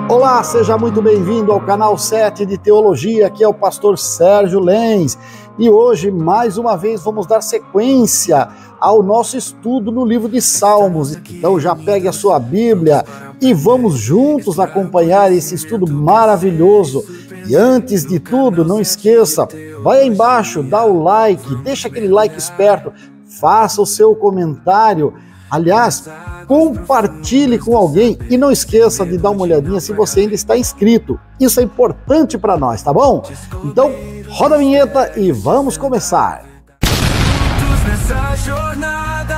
Olá, seja muito bem-vindo ao canal 7 de Teologia, aqui é o pastor Sérgio Lenz. E hoje, mais uma vez, vamos dar sequência ao nosso estudo no livro de Salmos. Então já pegue a sua Bíblia e vamos juntos acompanhar esse estudo maravilhoso. E antes de tudo, não esqueça, vai aí embaixo, dá o like, deixa aquele like esperto, faça o seu comentário. Aliás, compartilhe com alguém e não esqueça de dar uma olhadinha se você ainda está inscrito. Isso é importante para nós, tá bom? Então, roda a vinheta e vamos começar. Juntos nessa jornada,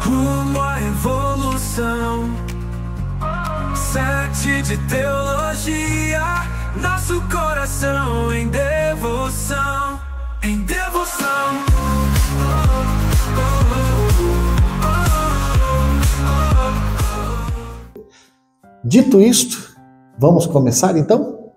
rumo à evolução. 7 de teologia, nosso coração em devoção, em devoção. Dito isto, vamos começar então?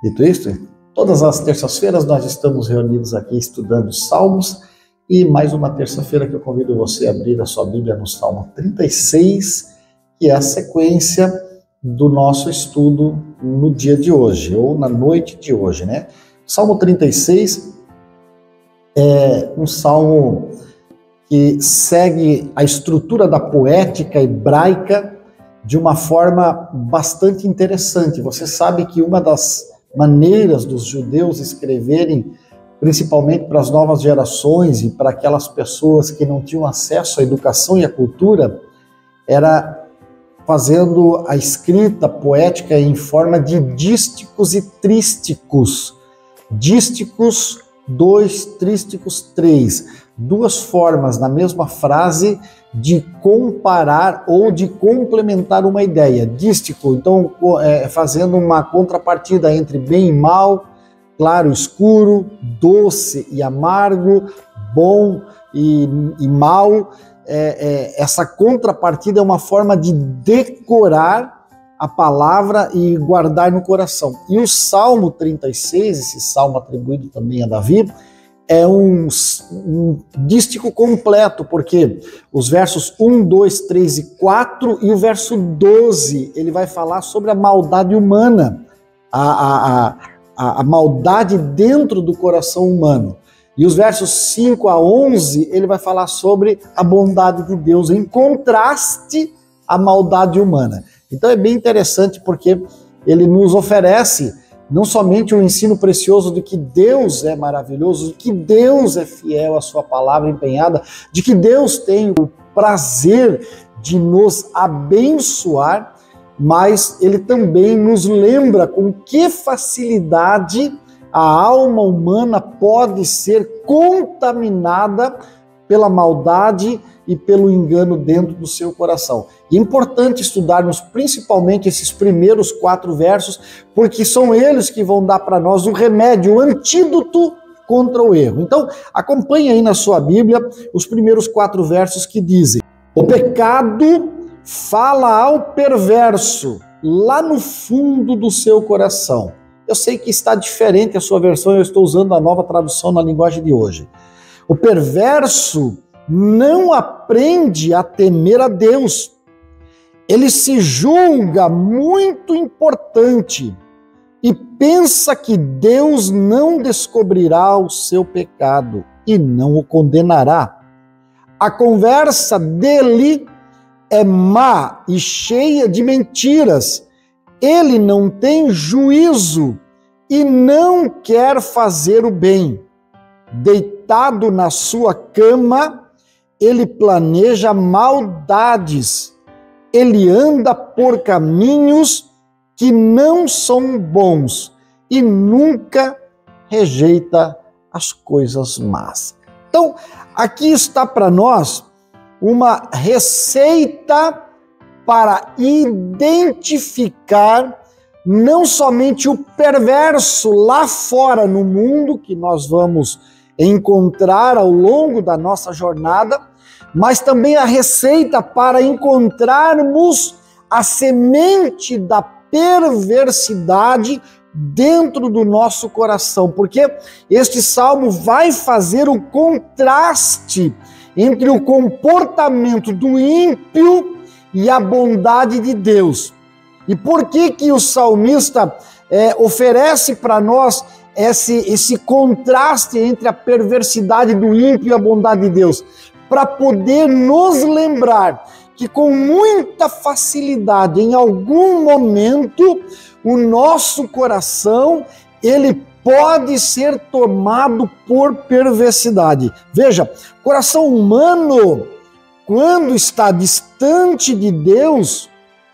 Dito isto, todas as terças-feiras nós estamos reunidos aqui estudando Salmos e mais uma terça-feira que eu convido você a abrir a sua Bíblia no Salmo 36, que é a sequência do nosso estudo no dia de hoje, ou na noite de hoje, né? Salmo 36 é um salmo que segue a estrutura da poética hebraica de uma forma bastante interessante. Você sabe que uma das maneiras dos judeus escreverem, principalmente para as novas gerações e para aquelas pessoas que não tinham acesso à educação e à cultura, era fazendo a escrita poética em forma de dísticos e trísticos. Dísticos 2, trísticos 3. Duas formas na mesma frase de comparar ou de complementar uma ideia. Dístico, então, fazendo uma contrapartida entre bem e mal, claro e escuro, doce e amargo, bom e mal. Essa contrapartida é uma forma de decorar a palavra e guardar no coração. E o Salmo 36, esse salmo atribuído também a Davi, é um dístico completo, porque os versos 1, 2, 3 e 4 e o verso 12, ele vai falar sobre a maldade humana, a maldade dentro do coração humano. E os versos 5 a 11, ele vai falar sobre a bondade de Deus, em contraste à maldade humana. Então é bem interessante porque ele nos oferece não somente um ensino precioso de que Deus é maravilhoso, de que Deus é fiel à sua palavra empenhada, de que Deus tem o prazer de nos abençoar, mas ele também nos lembra com que facilidade a alma humana pode ser contaminada pela maldade e pelo engano dentro do seu coração. E é importante estudarmos principalmente esses primeiros 4 versos, porque são eles que vão dar para nós o remédio, o antídoto contra o erro. Então, acompanhe aí na sua Bíblia os primeiros 4 versos que dizem: o pecado fala ao perverso lá no fundo do seu coração. Eu sei que está diferente a sua versão, eu estou usando a nova tradução na linguagem de hoje. O perverso não aprende a temer a Deus. Ele se julga muito importante e pensa que Deus não descobrirá o seu pecado e não o condenará. A conversa dele é má e cheia de mentiras. Ele não tem juízo e não quer fazer o bem. Deitado na sua cama, ele planeja maldades. Ele anda por caminhos que não são bons e nunca rejeita as coisas más. Então, aqui está para nós uma receita para identificar não somente o perverso lá fora no mundo, que nós vamos encontrar ao longo da nossa jornada, mas também a receita para encontrarmos a semente da perversidade dentro do nosso coração, porque este salmo vai fazer o contraste entre o comportamento do ímpio e a bondade de Deus. E por que o salmista oferece para nós esse contraste entre a perversidade do ímpio e a bondade de Deus? Para poder nos lembrar que com muita facilidade, em algum momento, o nosso coração, ele pode ser tomado por perversidade. Veja, coração humano, quando está distante de Deus,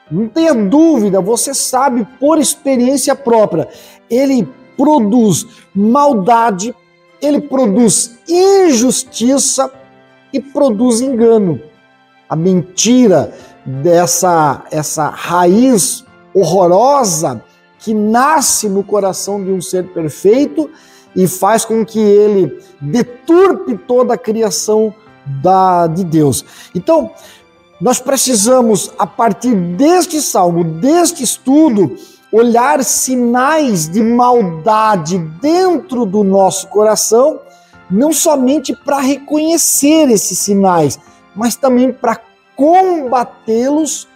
não tenha dúvida, você sabe por experiência própria, ele produz maldade, ele produz injustiça e produz engano. A mentira essa raiz horrorosa que nasce no coração de um ser perfeito e faz com que ele deturpe toda a criação de Deus. Então, nós precisamos, a partir deste salmo, deste estudo, olhar sinais de maldade dentro do nosso coração, não somente para reconhecer esses sinais, mas também para combatê-los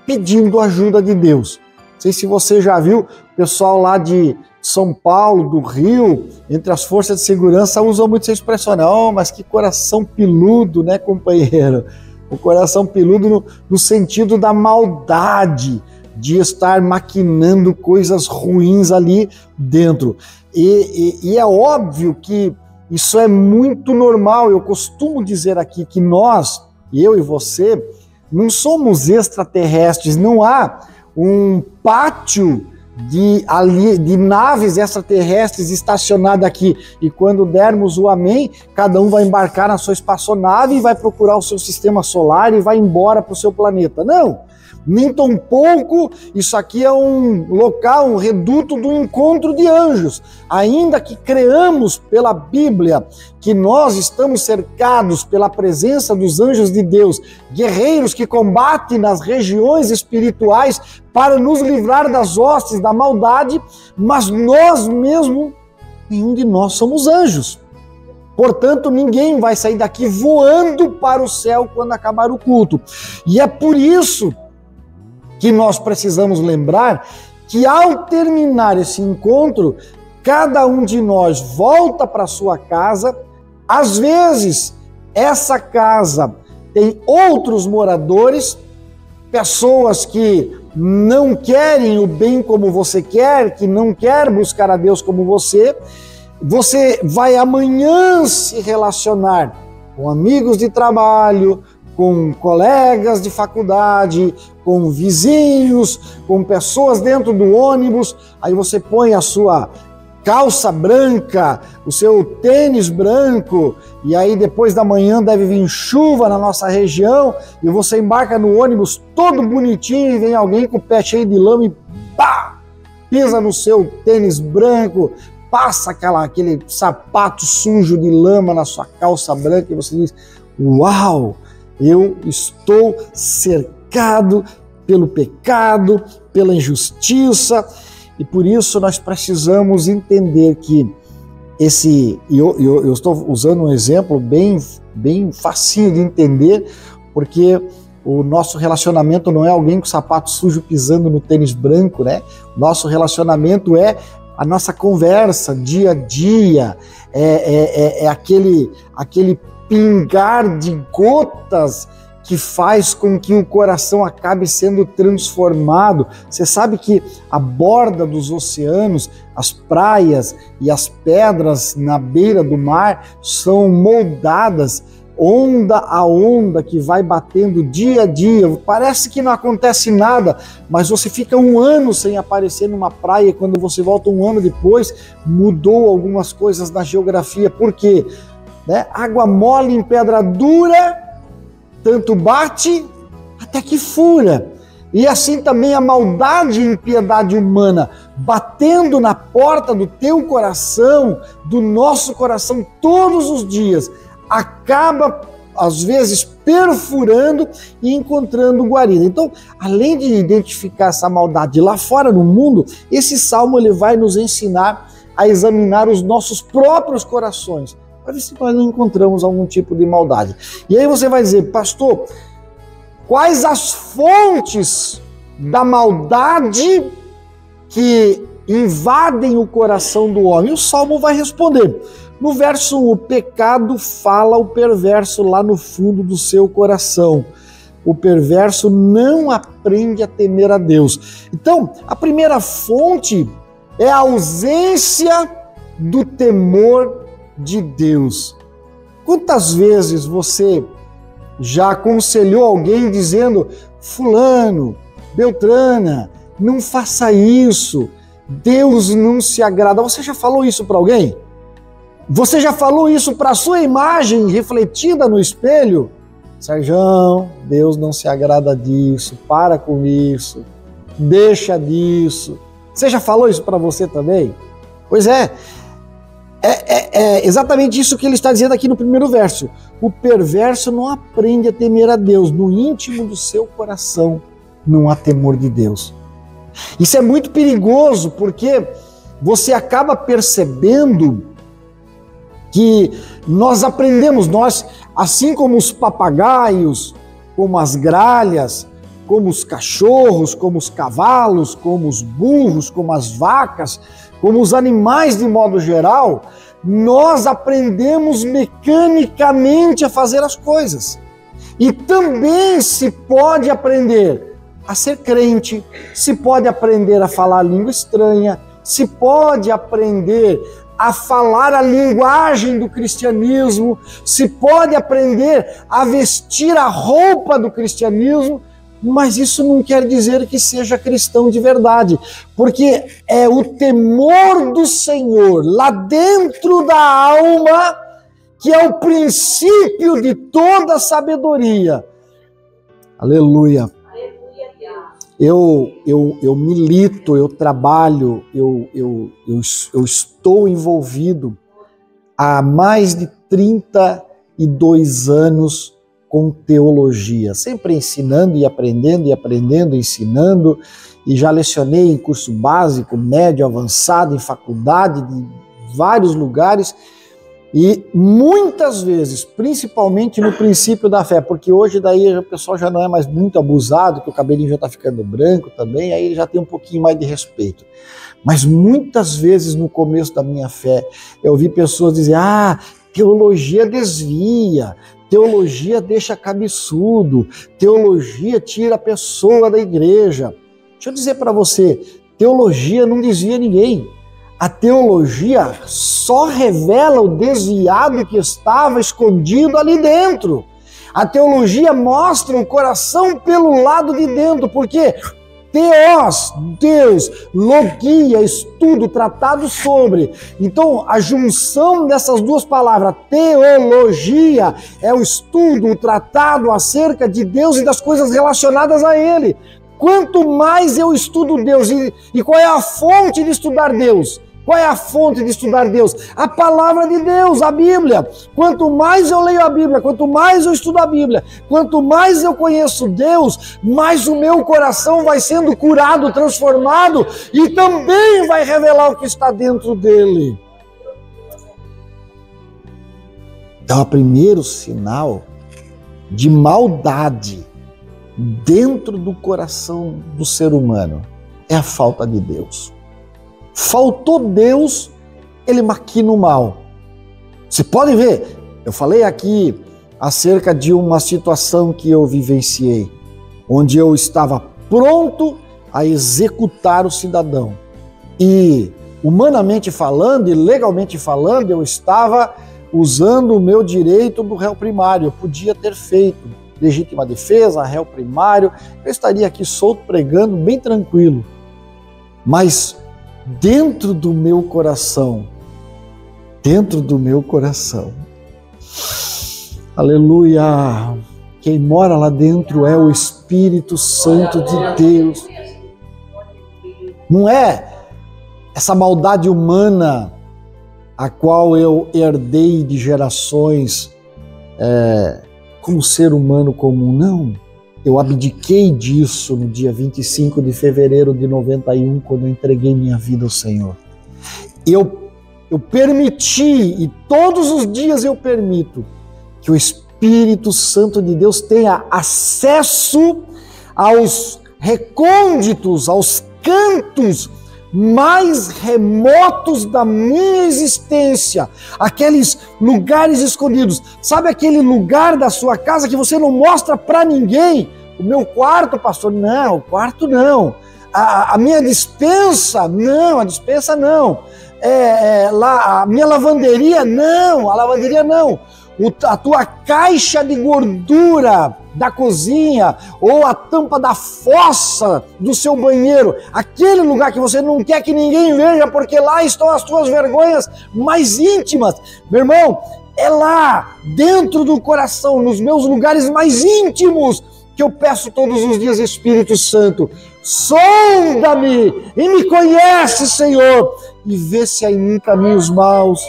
pedindo ajuda de Deus. Não sei se você já viu, o pessoal lá de São Paulo, do Rio, entre as forças de segurança, usam muito essa expressão, oh, mas que coração peludo, né, companheiro? O coração peludo no sentido da maldade, de estar maquinando coisas ruins ali dentro. E é óbvio que isso é muito normal. Eu costumo dizer aqui que nós, eu e você, não somos extraterrestres, não há um pátio de naves extraterrestres estacionadas aqui, e quando dermos o amém, cada um vai embarcar na sua espaçonave e vai procurar o seu sistema solar e vai embora para o seu planeta. Não, nem tão pouco. Isso aqui é um local, um reduto do encontro de anjos. Ainda que creamos pela Bíblia que nós estamos cercados pela presença dos anjos de Deus, guerreiros que combatem nas regiões espirituais para nos livrar das hostes da maldade, mas nós mesmos, nenhum de nós somos anjos. Portanto, ninguém vai sair daqui voando para o céu quando acabar o culto. E é por isso que nós precisamos lembrar que ao terminar esse encontro, cada um de nós volta para sua casa. Às vezes, essa casa tem outros moradores, pessoas que não querem o bem como você quer, que não quer buscar a Deus como você. Você vai amanhã se relacionar com amigos de trabalho, com colegas de faculdade, com vizinhos, com pessoas dentro do ônibus. Aí você põe a sua calça branca, o seu tênis branco, e aí depois da manhã deve vir chuva na nossa região, e você embarca no ônibus todo bonitinho, e vem alguém com o pé cheio de lama e pá, pisa no seu tênis branco, passa aquele sapato sujo de lama na sua calça branca, e você diz, uau, eu estou cercado pelo pecado, pela injustiça, e por isso nós precisamos entender que eu estou usando um exemplo bem facinho de entender, porque o nosso relacionamento não é alguém com sapato sujo pisando no tênis branco, né? Nosso relacionamento é a nossa conversa dia a dia, é aquele pingar de gotas que faz com que o coração acabe sendo transformado. Você sabe que a borda dos oceanos, as praias e as pedras na beira do mar são moldadas, onda a onda, que vai batendo dia a dia. Parece que não acontece nada, mas você fica um ano sem aparecer numa praia, e quando você volta um ano depois, mudou algumas coisas na geografia. Por quê? Água mole em pedra dura, tanto bate até que fura. E assim também a maldade e impiedade humana batendo na porta do teu coração, do nosso coração todos os dias, acaba às vezes perfurando e encontrando guarida. Então, além de identificar essa maldade lá fora no mundo, esse salmo ele vai nos ensinar a examinar os nossos próprios corações, para ver se nós não encontramos algum tipo de maldade. E aí você vai dizer, pastor, quais as fontes da maldade que invadem o coração do homem? O Salmo vai responder. No verso 1, o pecado fala o perverso lá no fundo do seu coração. O perverso não aprende a temer a Deus. Então, a primeira fonte é a ausência do temor de Deus. Quantas vezes você já aconselhou alguém dizendo: fulano, Beltrana, não faça isso, Deus não se agrada? Você já falou isso para alguém? Você já falou isso para a sua imagem refletida no espelho? Sérgio, Deus não se agrada disso, para com isso, deixa disso. Você já falou isso para você também? Pois é exatamente isso que ele está dizendo aqui no primeiro verso. O perverso não aprende a temer a Deus, no íntimo do seu coração não há temor de Deus. Isso é muito perigoso, porque você acaba percebendo que nós aprendemos, assim como os papagaios, como as gralhas, como os cachorros, como os cavalos, como os burros, como as vacas, como os animais de modo geral, nós aprendemos mecanicamente a fazer as coisas. E também se pode aprender a ser crente, se pode aprender a falar língua estranha, se pode aprender a falar a linguagem do cristianismo, se pode aprender a vestir a roupa do cristianismo, mas isso não quer dizer que seja cristão de verdade, porque é o temor do Senhor lá dentro da alma que é o princípio de toda sabedoria. Aleluia. Eu milito, eu trabalho, eu estou envolvido há mais de 32 anos com teologia, sempre ensinando e aprendendo, ensinando, e já lecionei em curso básico, médio, avançado, em faculdade, de vários lugares, e muitas vezes, principalmente no princípio da fé, porque hoje daí o pessoal já não é mais muito abusado, que o cabelinho já está ficando branco também, aí ele já tem um pouquinho mais de respeito. Mas muitas vezes no começo da minha fé, eu ouvi pessoas dizer: teologia desvia, teologia deixa cabeçudo, teologia tira a pessoa da igreja. Deixa eu dizer para você, teologia não desvia ninguém. A teologia só revela o desviado que estava escondido ali dentro. A teologia mostra o coração pelo lado de dentro, porque Theos, Deus, logia, estudo, tratado sobre. Então, a junção dessas duas palavras, teologia, é o estudo, o tratado acerca de Deus e das coisas relacionadas a Ele. Quanto mais eu estudo Deus, e qual é a fonte de estudar Deus? Qual é a fonte de estudar Deus? A palavra de Deus, a Bíblia. Quanto mais eu leio a Bíblia, quanto mais eu estudo a Bíblia, quanto mais eu conheço Deus, mais o meu coração vai sendo curado, transformado, e também vai revelar o que está dentro dele. Então, o primeiro sinal de maldade dentro do coração do ser humano é a falta de Deus. Faltou Deus, ele maquina o mal. Você pode ver, eu falei aqui acerca de uma situação que eu vivenciei, onde eu estava pronto a executar o cidadão. E, humanamente falando e legalmente falando, eu estava usando o meu direito do réu primário. Eu podia ter feito legítima defesa, réu primário, eu estaria aqui solto pregando, bem tranquilo. Mas dentro do meu coração, aleluia, quem mora lá dentro é o Espírito Santo de Deus. Não é essa maldade humana a qual eu herdei de gerações como ser humano comum, não. Eu abdiquei disso no dia 25 de fevereiro de 91, quando eu entreguei minha vida ao Senhor. Eu permiti, e todos os dias eu permito, que o Espírito Santo de Deus tenha acesso aos recônditos, aos cantos mais remotos da minha existência, aqueles lugares escondidos. Sabe aquele lugar da sua casa que você não mostra para ninguém? O meu quarto, pastor? Não, o quarto não. A minha despensa? Não, a despensa não. Lá, a minha lavanderia? Não, a lavanderia não. A tua caixa de gordura da cozinha ou a tampa da fossa do seu banheiro, aquele lugar que você não quer que ninguém veja, porque lá estão as tuas vergonhas mais íntimas. Meu irmão, é lá, dentro do coração, nos meus lugares mais íntimos, que eu peço todos os dias, Espírito Santo, sonda-me e me conhece, Senhor, e vê se há em mim caminhos maus.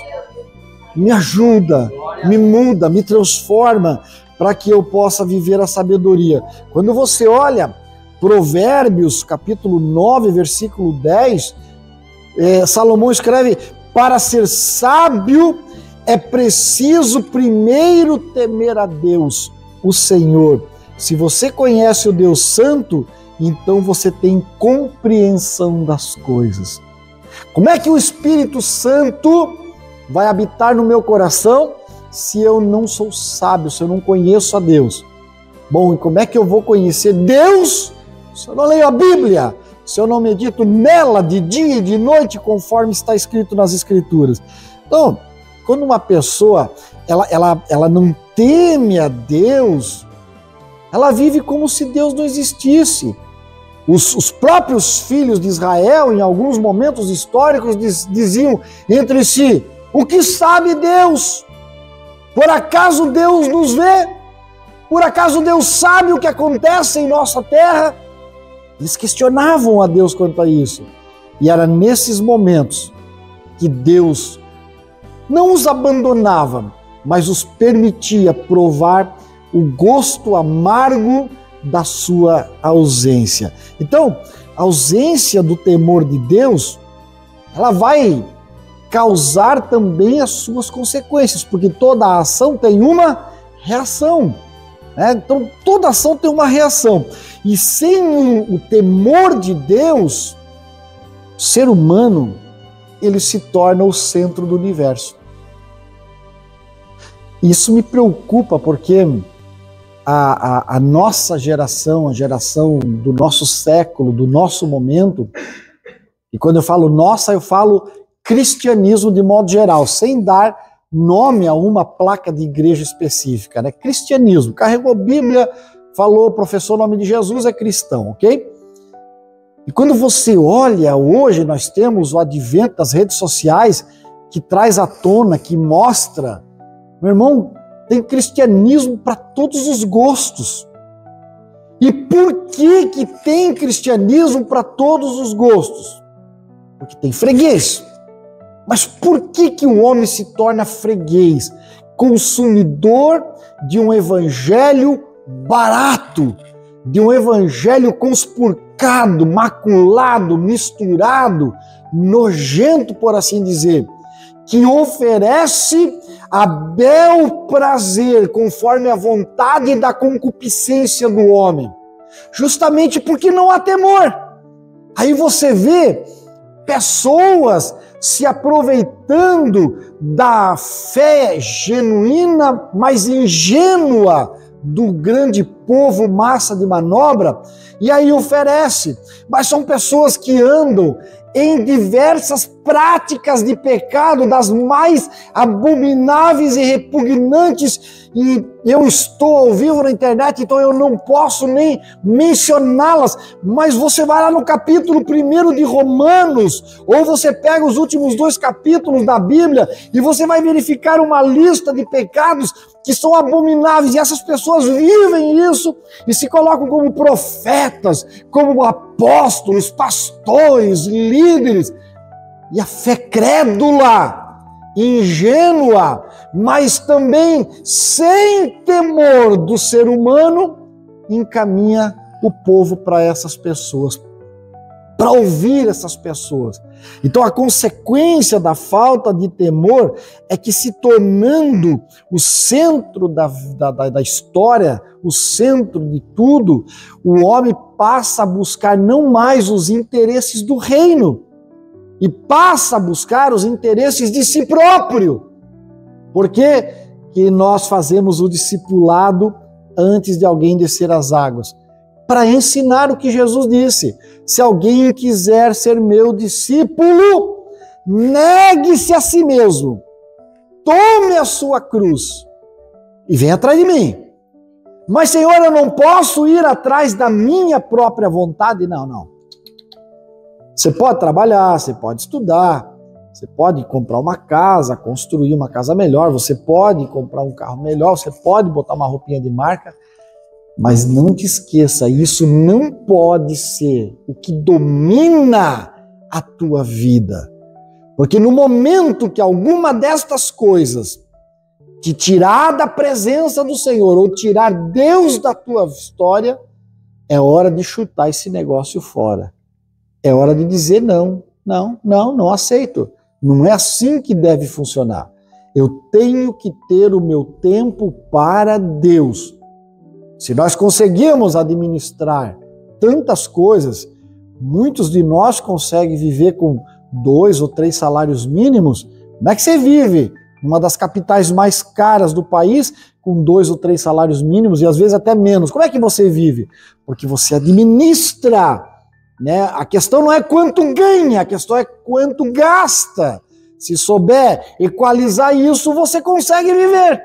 Me ajuda, me muda, me transforma, para que eu possa viver a sabedoria. Quando você olha Provérbios, capítulo 9, versículo 10, Salomão escreve: para ser sábio é preciso primeiro temer a Deus, o Senhor. Se você conhece o Deus Santo, então você tem compreensão das coisas. Como é que o Espírito Santo vai habitar no meu coração se eu não sou sábio, se eu não conheço a Deus? Bom, e como é que eu vou conhecer Deus se eu não leio a Bíblia, se eu não medito nela de dia e de noite, conforme está escrito nas Escrituras? Então, quando uma pessoa ela não teme a Deus, ela vive como se Deus não existisse. Os próprios filhos de Israel, em alguns momentos históricos, diziam entre si: o que sabe Deus? Por acaso Deus nos vê? Por acaso Deus sabe o que acontece em nossa terra? Eles questionavam a Deus quanto a isso. E era nesses momentos que Deus não os abandonava, mas os permitia provar o gosto amargo da sua ausência. Então, a ausência do temor de Deus, ela vai causar também as suas consequências, porque toda ação tem uma reação. Então, toda ação tem uma reação. E sem o temor de Deus, o ser humano, ele se torna o centro do universo. Isso me preocupa, porque a nossa geração, a geração do nosso século, do nosso momento, e quando eu falo nossa, eu falo cristianismo de modo geral, sem dar nome a uma placa de igreja específica, né? Cristianismo, carregou Bíblia, falou, professou o nome de Jesus, é cristão, ok? E quando você olha, hoje nós temos o advento das redes sociais que traz à tona, que mostra, meu irmão, tem cristianismo para todos os gostos. E por que tem cristianismo para todos os gostos? Porque tem freguês. Mas por que o homem se torna freguês? Consumidor de um evangelho barato, de um evangelho conspurcado, maculado, misturado, nojento, por assim dizer, que oferece a bel prazer conforme a vontade da concupiscência do homem, justamente porque não há temor. Aí você vê pessoas se aproveitando da fé genuína, mas ingênua do grande povo massa de manobra, e aí oferece. Mas são pessoas que andam em diversas práticas de pecado, das mais abomináveis e repugnantes, e eu estou ao vivo na internet, então eu não posso nem mencioná-las, mas você vai lá no capítulo 1 de Romanos, ou você pega os últimos 2 capítulos da Bíblia, e você vai verificar uma lista de pecados que são abomináveis, e essas pessoas vivem isso, e se colocam como profetas, como apóstolos, pastores, líderes, e a fé crédula, ingênua, mas também sem temor do ser humano, encaminha o povo para essas pessoas. para ouvir essas pessoas. Então a consequência da falta de temor é que, se tornando o centro da história, o centro de tudo, o homem passa a buscar não mais os interesses do reino, e passa a buscar os interesses de si próprio. Por que que nós fazemos o discipulado antes de alguém descer as águas? Para ensinar o que Jesus disse: se alguém quiser ser meu discípulo, negue-se a si mesmo, tome a sua cruz e venha atrás de mim. Mas, Senhor, eu não posso ir atrás da minha própria vontade. Não. Você pode trabalhar, você pode estudar, você pode comprar uma casa, construir uma casa melhor, você pode comprar um carro melhor, você pode botar uma roupinha de marca, mas não te esqueça, isso não pode ser o que domina a tua vida. Porque no momento que alguma destas coisas te tirar da presença do Senhor ou tirar Deus da tua história, é hora de chutar esse negócio fora. É hora de dizer não aceito. Não é assim que deve funcionar. Eu tenho que ter o meu tempo para Deus. Se nós conseguirmos administrar tantas coisas, muitos de nós conseguem viver com 2 ou 3 salários mínimos. Como é que você vive numa das capitais mais caras do país com 2 ou 3 salários mínimos e às vezes até menos? Como é que você vive? Porque você administra, né? A questão não é quanto ganha, a questão é quanto gasta. Se souber equalizar isso, você consegue viver.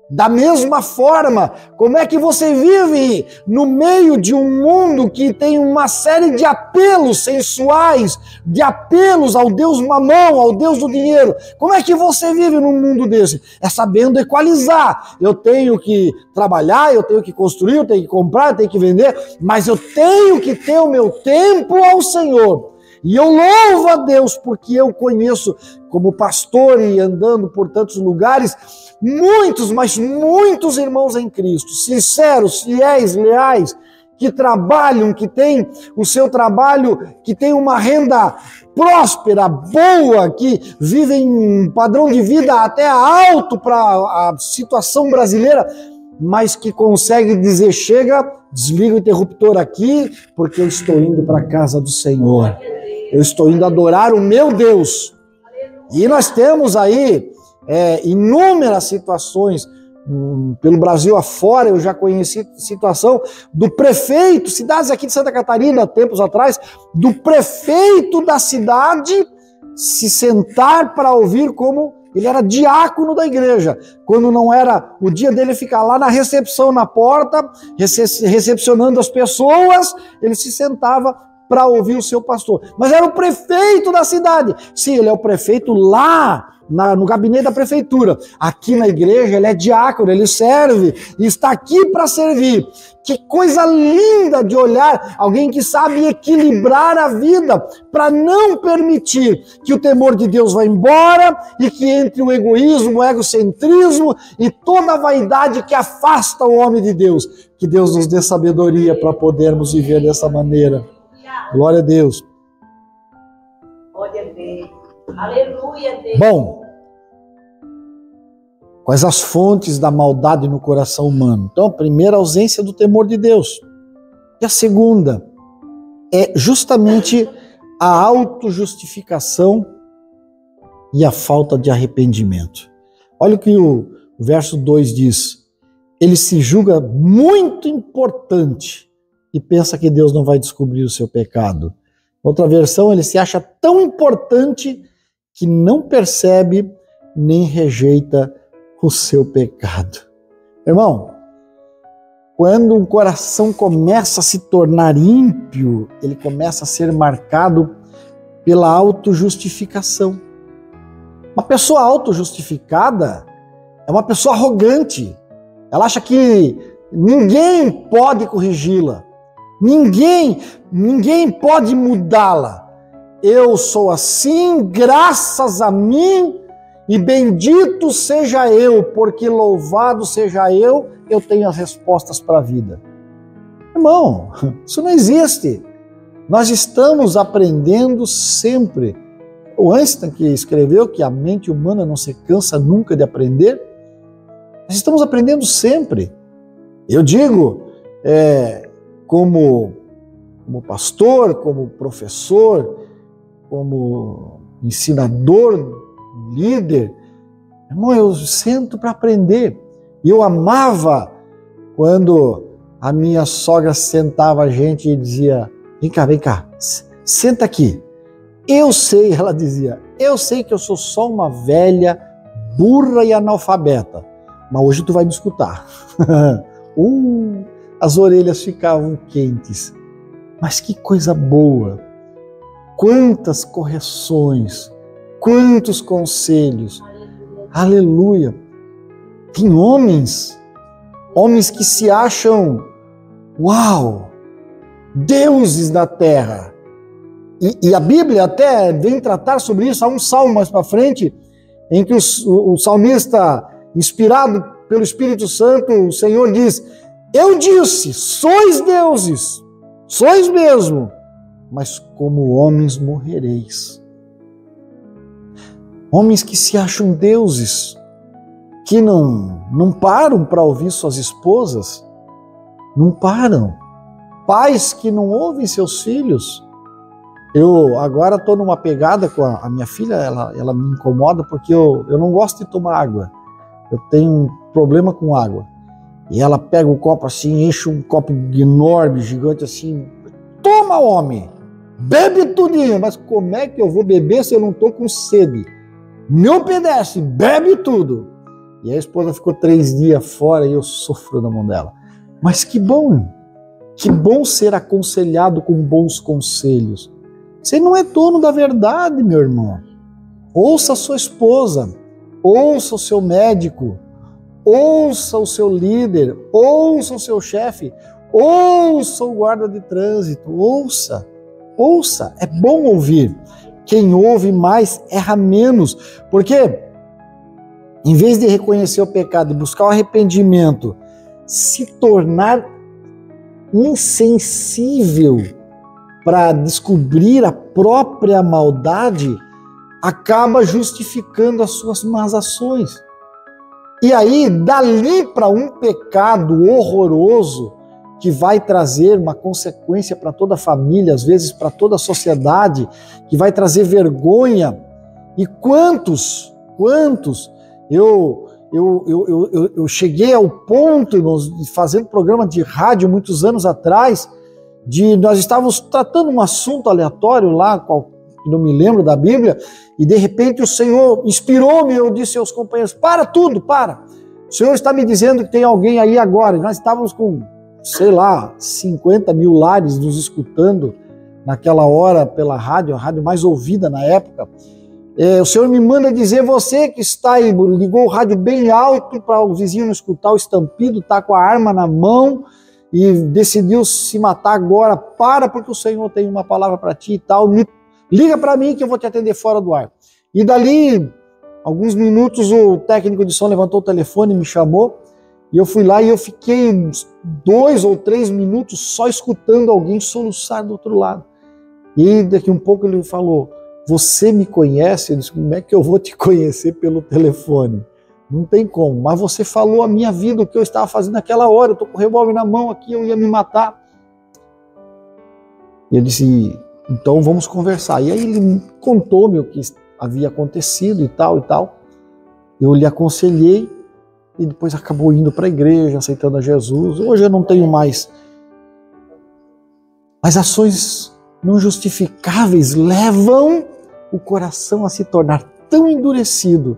Da mesma forma, como é que você vive no meio de um mundo que tem uma série de apelos sensuais, de apelos ao Deus mamão, ao Deus do dinheiro? Como é que você vive num mundo desse? É sabendo equalizar. Eu tenho que trabalhar, eu tenho que construir, eu tenho que comprar, eu tenho que vender, mas eu tenho que ter o meu tempo ao Senhor. E eu louvo a Deus porque eu conheço, como pastor e andando por tantos lugares, muitos, mas muitos irmãos em Cristo, sinceros, fiéis, leais, que trabalham, que têm o seu trabalho, que têm uma renda próspera, boa, que vivem um padrão de vida até alto para a situação brasileira, mas que consegue dizer: chega, desliga o interruptor aqui, porque eu estou indo para a casa do Senhor. Eu estou indo adorar o meu Deus. E nós temos aí inúmeras situações pelo Brasil afora. Eu já conheci situação do prefeito, cidades aqui de Santa Catarina, tempos atrás, do prefeito da cidade se sentar para ouvir como ele era diácono da igreja. Quando não era o dia dele ficar lá na recepção, na porta, recepcionando as pessoas, ele se sentava para ouvir o seu pastor. Mas era o prefeito da cidade. Sim, ele é o prefeito lá no gabinete da prefeitura. Aqui na igreja ele é diácono, ele serve e está aqui para servir. Que coisa linda de olhar alguém que sabe equilibrar a vida para não permitir que o temor de Deus vá embora e que entre o egoísmo, o egocentrismo e toda a vaidade que afasta o homem de Deus. Que Deus nos dê sabedoria para podermos viver dessa maneira. Glória a Deus. Glória a Deus. Aleluia, Deus. Bom, quais as fontes da maldade no coração humano? Então, a primeira, a ausência do temor de Deus. E a segunda é justamente a autojustificação e a falta de arrependimento. Olha o que o verso 2 diz. Ele se julga muito importante e pensa que Deus não vai descobrir o seu pecado. Outra versão, ele se acha tão importante que não percebe nem rejeita o seu pecado. Irmão, quando um coração começa a se tornar ímpio, ele começa a ser marcado pela autojustificação. Uma pessoa autojustificada é uma pessoa arrogante. Ela acha que ninguém pode corrigi-la. Ninguém pode mudá-la. Eu sou assim, graças a mim, e bendito seja eu, porque louvado seja eu tenho as respostas para a vida. Irmão, isso não existe. Nós estamos aprendendo sempre. O Einstein, que escreveu que a mente humana não se cansa nunca de aprender, nós estamos aprendendo sempre. Eu digo, como pastor, como professor, como ensinador, líder, irmão, eu sento para aprender. E eu amava quando a minha sogra sentava a gente e dizia: vem cá, senta aqui. Eu sei, ela dizia, eu sei que eu sou só uma velha, burra e analfabeta, mas hoje tu vai me escutar. As orelhas ficavam quentes. Mas que coisa boa! Quantas correções, quantos conselhos. Aleluia! Tem homens que se acham, uau, deuses da terra. E a Bíblia até vem tratar sobre isso. Há um salmo mais para frente, em que o salmista, inspirado pelo Espírito Santo, o Senhor diz: eu disse, sois deuses, sois mesmo, mas como homens morrereis. Homens que se acham deuses, que não param para ouvir suas esposas, não param. Pais que não ouvem seus filhos. Eu agora estou numa pegada com a minha filha, ela me incomoda porque eu não gosto de tomar água. Eu tenho um problema com água. E ela pega o copo assim, enche um copo enorme, gigante assim. Toma, homem! Bebe tudinho! Mas como é que eu vou beber se eu não estou com sede? Me obedece, bebe tudo! E a esposa ficou 3 dias fora e eu sofro na mão dela. Mas que bom ser aconselhado com bons conselhos. Você não é dono da verdade, meu irmão. Ouça a sua esposa, ouça o seu médico, ouça o seu líder, ouça o seu chefe, ouça o guarda de trânsito, ouça, é bom ouvir. Quem ouve mais erra menos, porque em vez de reconhecer o pecado e buscar o arrependimento, se tornar insensível para descobrir a própria maldade, acaba justificando as suas más ações. E aí, dali para um pecado horroroso, que vai trazer uma consequência para toda a família, às vezes para toda a sociedade, que vai trazer vergonha. E quantos, eu cheguei ao ponto, irmãos, fazendo programa de rádio muitos anos atrás, nós estávamos tratando um assunto aleatório lá, não me lembro da Bíblia, e de repente o Senhor inspirou-me, eu disse aos companheiros: para tudo, para! O Senhor está me dizendo que tem alguém aí agora. E nós estávamos com, 50 mil lares nos escutando naquela hora pela rádio, a rádio mais ouvida na época. O Senhor me manda dizer: você que está aí, ligou o rádio bem alto para o vizinho não escutar o estampido, está com a arma na mão e decidiu se matar agora, porque o Senhor tem uma palavra para ti e tal, liga para mim que eu vou te atender fora do ar. E dali, alguns minutos, o técnico de som levantou o telefone, me chamou, e eu fui lá e eu fiquei uns 2 ou 3 minutos só escutando alguém soluçar do outro lado. E daqui um pouco ele falou: você me conhece? Eu disse: como é que eu vou te conhecer pelo telefone? Não tem como, mas você falou a minha vida, o que eu estava fazendo naquela hora, eu estou com o revólver na mão aqui, eu ia me matar. E eu disse: então vamos conversar. E aí ele contou-me o que havia acontecido e tal. Eu lhe aconselhei e depois acabou indo para a igreja, aceitando a Jesus. Hoje eu não tenho mais. As ações não justificáveis levam o coração a se tornar tão endurecido.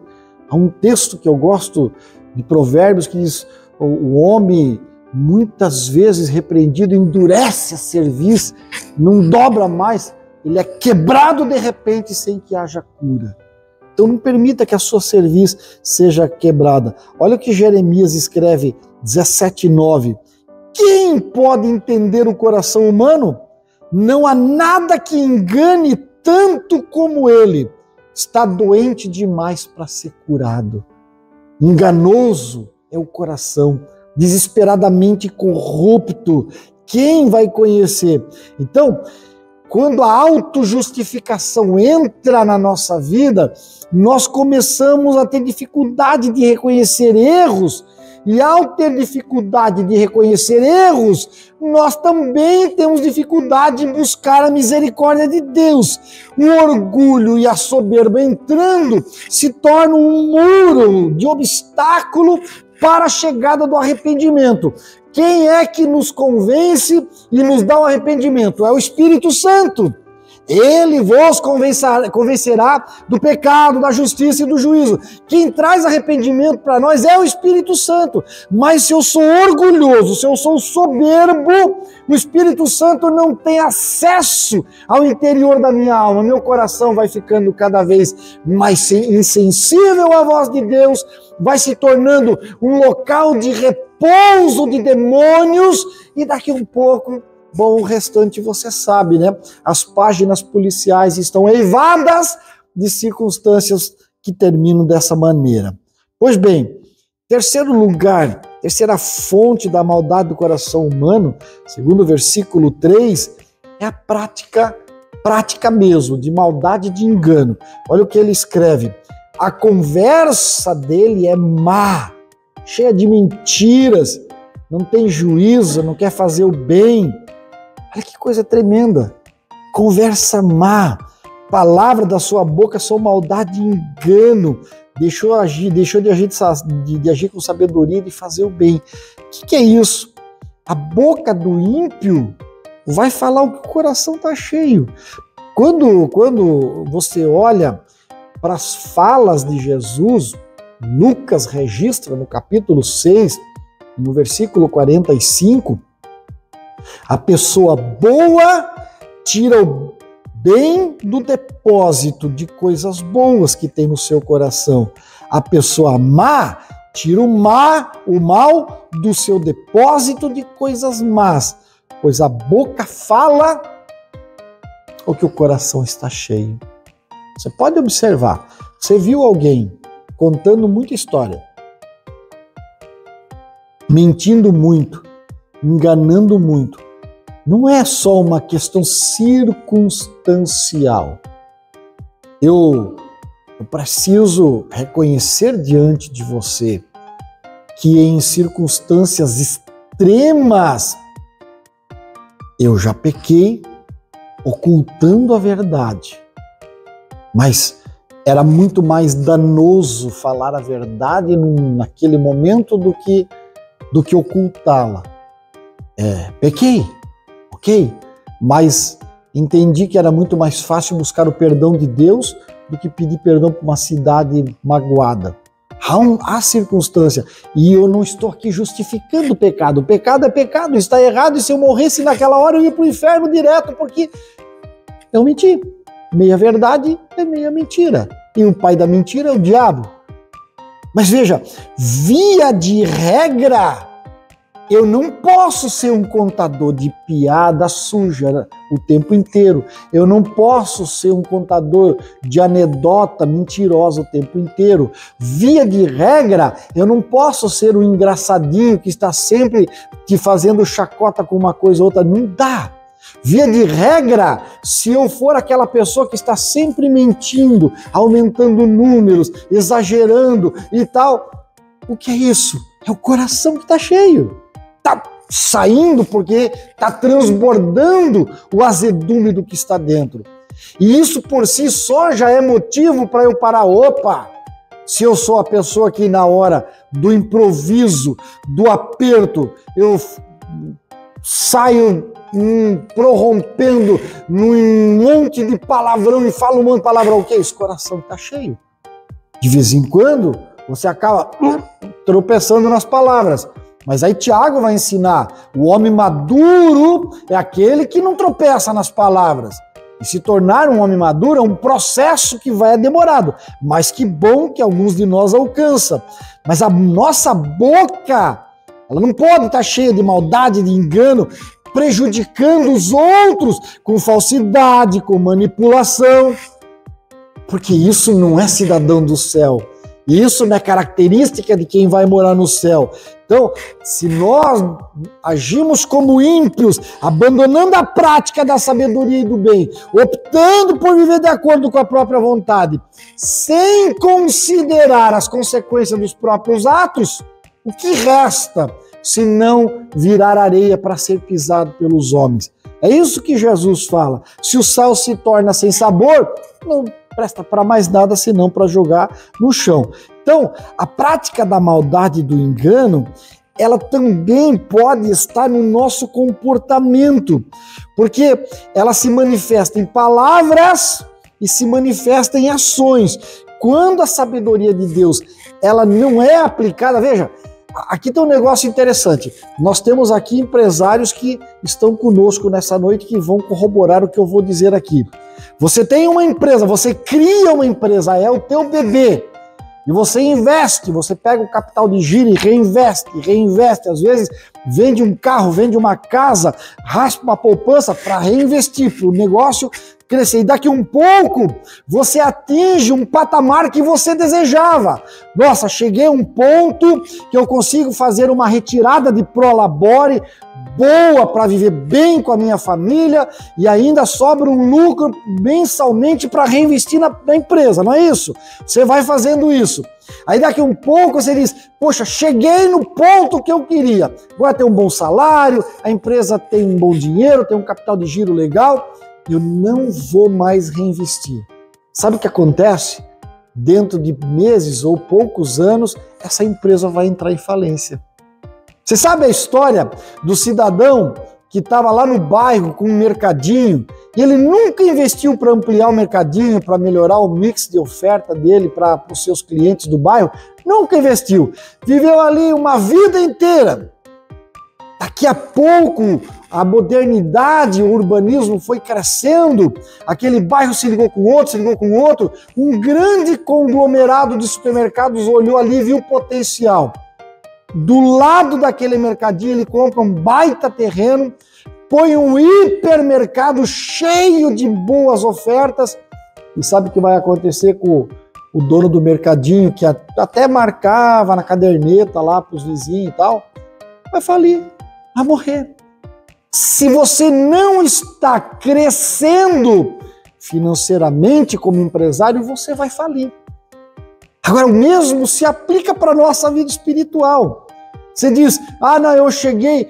Há um texto que eu gosto de Provérbios que diz: o homem muitas vezes repreendido endurece a cerviz, não dobra mais, ele é quebrado de repente sem que haja cura. Então não permita que a sua cerviz seja quebrada. Olha o que Jeremias escreve, 17:9. Quem pode entender o coração humano? Não há nada que engane tanto como ele. Está doente demais para ser curado. Enganoso é o coração, desesperadamente corrupto. Quem vai conhecer? Então, quando a autojustificação entra na nossa vida, nós começamos a ter dificuldade de reconhecer erros, e ao ter dificuldade de reconhecer erros, nós também temos dificuldade em buscar a misericórdia de Deus. O orgulho e a soberba entrando se tornam um muro de obstáculo para a chegada do arrependimento. Quem é que nos convence e nos dá o arrependimento? É o Espírito Santo. Ele vos convencerá do pecado, da justiça e do juízo. Quem traz arrependimento para nós é o Espírito Santo. Mas se eu sou orgulhoso, se eu sou soberbo, o Espírito Santo não tem acesso ao interior da minha alma. Meu coração vai ficando cada vez mais insensível à voz de Deus, vai se tornando um local de repouso de demônios, e daqui um pouco, bom, o restante você sabe, né? As páginas policiais estão eivadas de circunstâncias que terminam dessa maneira. Pois bem, terceiro lugar, terceira fonte da maldade do coração humano, segundo o versículo 3, é a prática mesmo, de maldade e de engano. Olha o que ele escreve. A conversa dele é má, cheia de mentiras, não tem juízo, não quer fazer o bem. Olha que coisa tremenda. Conversa má, palavra da sua boca são maldade e engano. Deixou de agir com sabedoria e de fazer o bem. O que é isso? A boca do ímpio vai falar o que o coração está cheio. Quando você olha para as falas de Jesus, Lucas registra no capítulo 6, no versículo 45, a pessoa boa tira o bem do depósito de coisas boas que tem no seu coração. A pessoa má tira o mal do seu depósito de coisas más, pois a boca fala o que o coração está cheio. Você pode observar, você viu alguém contando muita história, mentindo muito, enganando muito. Não é só uma questão circunstancial. Eu preciso reconhecer diante de você que em circunstâncias extremas eu já pequei ocultando a verdade. Mas era muito mais danoso falar a verdade naquele momento do que ocultá-la. Pequei, ok? Mas entendi que era muito mais fácil buscar o perdão de Deus do que pedir perdão para uma cidade magoada. Há circunstância, e eu não estou aqui justificando o pecado. O pecado é pecado, está errado, e se eu morresse naquela hora eu ia para o inferno direto, porque eu menti. Meia verdade é meia mentira. E o pai da mentira é o diabo. Mas veja, via de regra, eu não posso ser um contador de piada suja o tempo inteiro. Eu não posso ser um contador de anedota mentirosa o tempo inteiro. Via de regra, eu não posso ser um engraçadinho que está sempre te fazendo chacota com uma coisa ou outra. Não dá. Via de regra, se eu for aquela pessoa que está sempre mentindo, aumentando números, exagerando e tal, o que é isso? É o coração que está cheio. Está saindo porque está transbordando o azedume do que está dentro. E isso por si só já é motivo para eu parar. Opa! Se eu sou a pessoa que na hora do improviso, do aperto, eu saio prorrompendo num monte de palavrão e falo um monte de palavrão. O que é isso? O coração está cheio. De vez em quando, você acaba tropeçando nas palavras. Mas aí Tiago vai ensinar, o homem maduro é aquele que não tropeça nas palavras. E se tornar um homem maduro é um processo que vai demorado, mas que bom que alguns de nós alcançam. Mas a nossa boca, ela não pode estar cheia de maldade, de engano, prejudicando os outros com falsidade, com manipulação. Porque isso não é cidadão do céu. Isso não é característica de quem vai morar no céu. Então, se nós agimos como ímpios, abandonando a prática da sabedoria e do bem, optando por viver de acordo com a própria vontade, sem considerar as consequências dos próprios atos, o que resta se não virar areia para ser pisado pelos homens? É isso que Jesus fala. Se o sal se torna sem sabor, não presta para mais nada senão para jogar no chão. Então, a prática da maldade e do engano, ela também pode estar no nosso comportamento, porque ela se manifesta em palavras e se manifesta em ações. Quando a sabedoria de Deus, ela não é aplicada, veja, aqui tem um negócio interessante. Nós temos aqui empresários que estão conosco nessa noite que vão corroborar o que eu vou dizer aqui. Você tem uma empresa, você cria uma empresa, é o teu bebê. E você investe, você pega o capital de giro e reinveste. Às vezes vende um carro, vende uma casa, raspa uma poupança para reinvestir, para o negócio crescer. E daqui um pouco você atinge um patamar que você desejava. Nossa, cheguei a um ponto que eu consigo fazer uma retirada de prolabore boa para viver bem com a minha família e ainda sobra um lucro mensalmente para reinvestir na empresa, não é isso? Você vai fazendo isso. Aí daqui um pouco você diz, poxa, cheguei no ponto que eu queria. Agora tem um bom salário, a empresa tem um bom dinheiro, tem um capital de giro legal, eu não vou mais reinvestir. Sabe o que acontece? Dentro de meses ou poucos anos, essa empresa vai entrar em falência. Você sabe a história do cidadão que estava lá no bairro com um mercadinho e ele nunca investiu para ampliar o mercadinho, para melhorar o mix de oferta dele para os seus clientes do bairro? Nunca investiu. Viveu ali uma vida inteira. Daqui a pouco, a modernidade, o urbanismo foi crescendo, aquele bairro se ligou com outro, um grande conglomerado de supermercados olhou ali e viu o potencial. Do lado daquele mercadinho, ele compra um baita terreno, põe um hipermercado cheio de boas ofertas, e sabe o que vai acontecer com o dono do mercadinho, que até marcava na caderneta lá para os vizinhos e tal? Vai falir, vai morrer. Se você não está crescendo financeiramente como empresário, você vai falir. Agora, o mesmo se aplica para a nossa vida espiritual. Você diz, não, eu cheguei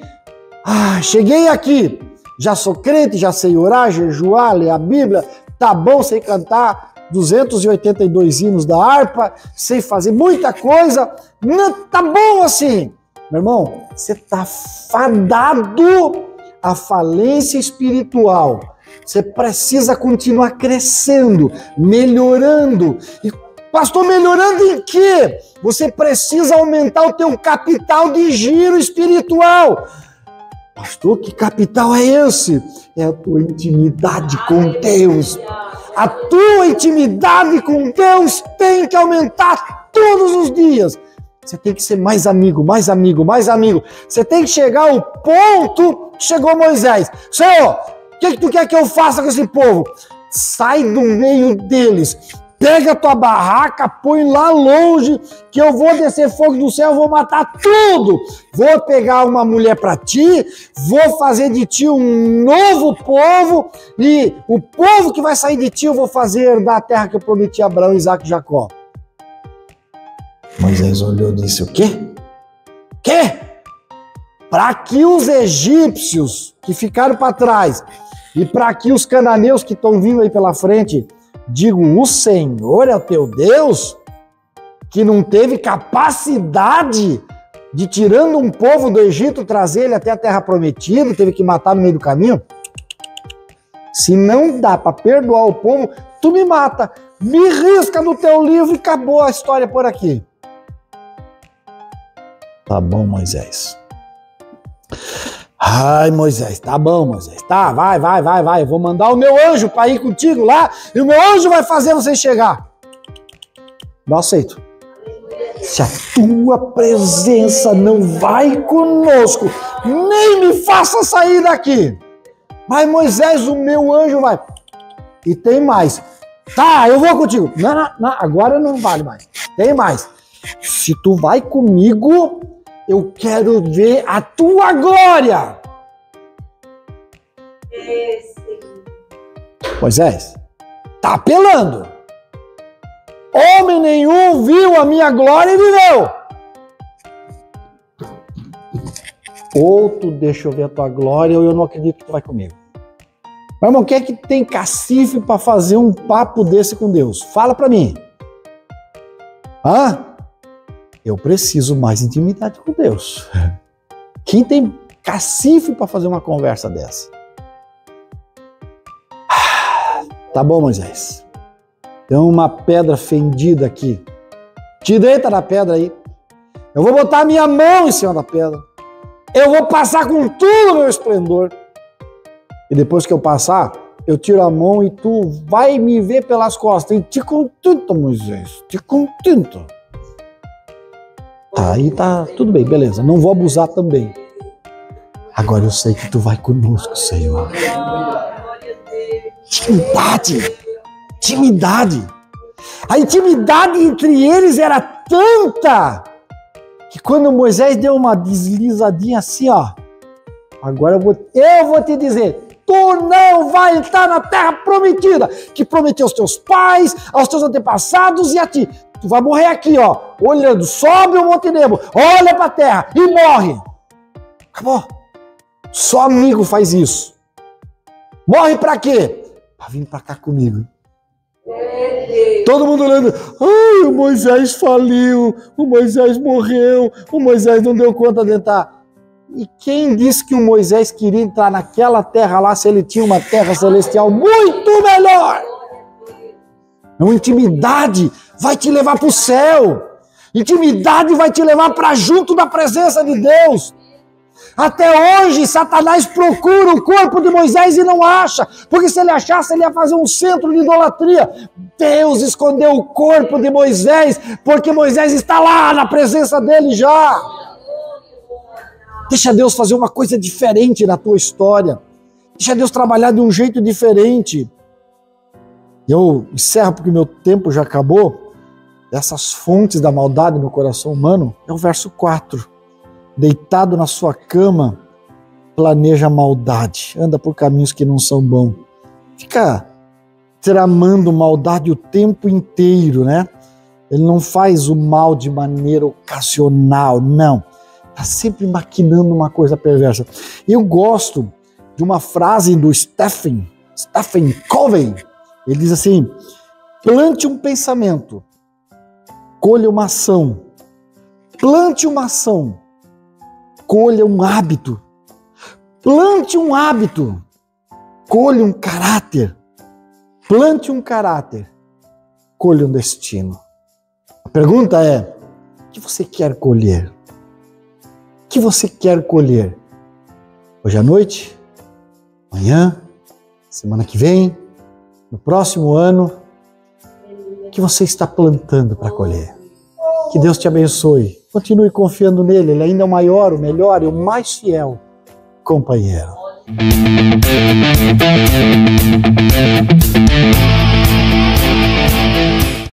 aqui, já sou crente, já sei orar, jejuar, ler a Bíblia, tá bom, sei cantar 282 hinos da harpa, sei fazer muita coisa, não tá bom assim. Meu irmão, você tá fadado à falência espiritual. Você precisa continuar crescendo, melhorando. E, pastor, melhorando em quê? Você precisa aumentar o teu capital de giro espiritual. Pastor, que capital é esse? É a tua intimidade com Deus. A tua intimidade com Deus tem que aumentar todos os dias. Você tem que ser mais amigo, mais amigo, mais amigo. Você tem que chegar ao ponto que chegou Moisés. Senhor, o que tu quer que eu faça com esse povo? Sai do meio deles. Pega a tua barraca, põe lá longe, que eu vou descer fogo do céu, vou matar tudo. Vou pegar uma mulher para ti, vou fazer de ti um novo povo, e o povo que vai sair de ti eu vou fazer da terra que eu prometi a Abraão, Isaac e Jacó. Moisés olhou e disse, o quê? Quê? Para que os egípcios que ficaram para trás e para que os cananeus que estão vindo aí pela frente digam, o Senhor é o teu Deus, que não teve capacidade de, tirando um povo do Egito, trazer ele até a terra prometida, teve que matar no meio do caminho? Se não dá para perdoar o povo, tu me mata, me risca no teu livro e acabou a história por aqui. Tá bom, Moisés. Ai, Moisés, tá bom, Moisés. Tá, vai. Eu vou mandar o meu anjo para ir contigo lá e o meu anjo vai fazer você chegar. Não aceito. Se a tua presença não vai conosco, nem me faça sair daqui. Mas, Moisés, o meu anjo vai. E tem mais. Tá, eu vou contigo. Não, agora não vale mais. Tem mais. Se tu vai comigo, Eu quero ver a tua glória. Moisés, tá apelando. Homem nenhum viu a minha glória e viveu. Ou tu deixa eu ver a tua glória ou eu não acredito que tu vai comigo. Mas, irmão, quem é que tem cacife para fazer um papo desse com Deus? Fala para mim. Eu preciso mais intimidade com Deus. Quem tem cacife para fazer uma conversa dessa? Tá bom, Moisés. Tem uma pedra fendida aqui. Te deita na pedra aí. Eu vou botar a minha mão em cima da pedra. Eu vou passar com tudo o meu esplendor. E depois que eu passar, eu tiro a mão e tu vai me ver pelas costas. E te contento, Moisés. Te contento. Tá, aí tá tudo bem, beleza. Não vou abusar também. Agora eu sei que tu vai conosco, Senhor. Intimidade. A intimidade entre eles era tanta que quando Moisés deu uma deslizadinha assim, ó, agora eu vou te dizer, tu não vai entrar na terra prometida, que prometeu aos teus pais, aos teus antepassados e a ti. Tu vai morrer aqui, ó, olhando, sobe o Monte Nebo, olha pra terra e morre. Acabou. Só amigo faz isso. Morre pra quê? Pra vir pra cá comigo. Todo mundo olhando, ai, o Moisés faliu, o Moisés morreu, o Moisés não deu conta de entrar. E quem disse que o Moisés queria entrar naquela terra lá, se ele tinha uma terra celestial muito melhor? Uma intimidade vai te levar para o céu. Intimidade vai te levar para junto da presença de Deus. Até hoje, Satanás procura o corpo de Moisés e não acha, porque se ele achasse, ele ia fazer um centro de idolatria. Deus escondeu o corpo de Moisés, porque Moisés está lá na presença dele já. Deixa Deus fazer uma coisa diferente na tua história. Deixa Deus trabalhar de um jeito diferente. Eu encerro porque meu tempo já acabou. Essas fontes da maldade no coração humano é o verso 4. Deitado na sua cama, planeja maldade, anda por caminhos que não são bons. Fica tramando maldade o tempo inteiro, né? Ele não faz o mal de maneira ocasional, não. Está sempre maquinando uma coisa perversa. Eu gosto de uma frase do Stephen Covey. Ele diz assim, plante um pensamento, colha uma ação. Plante uma ação, colha um hábito. Plante um hábito, colha um caráter. Plante um caráter, colha um destino. A pergunta é, o que você quer colher? O que você quer colher? Hoje à noite? Amanhã? Semana que vem? No próximo ano? O que você está plantando para colher? Que Deus te abençoe. Continue confiando nele, ele ainda é o maior, o melhor e o mais fiel companheiro.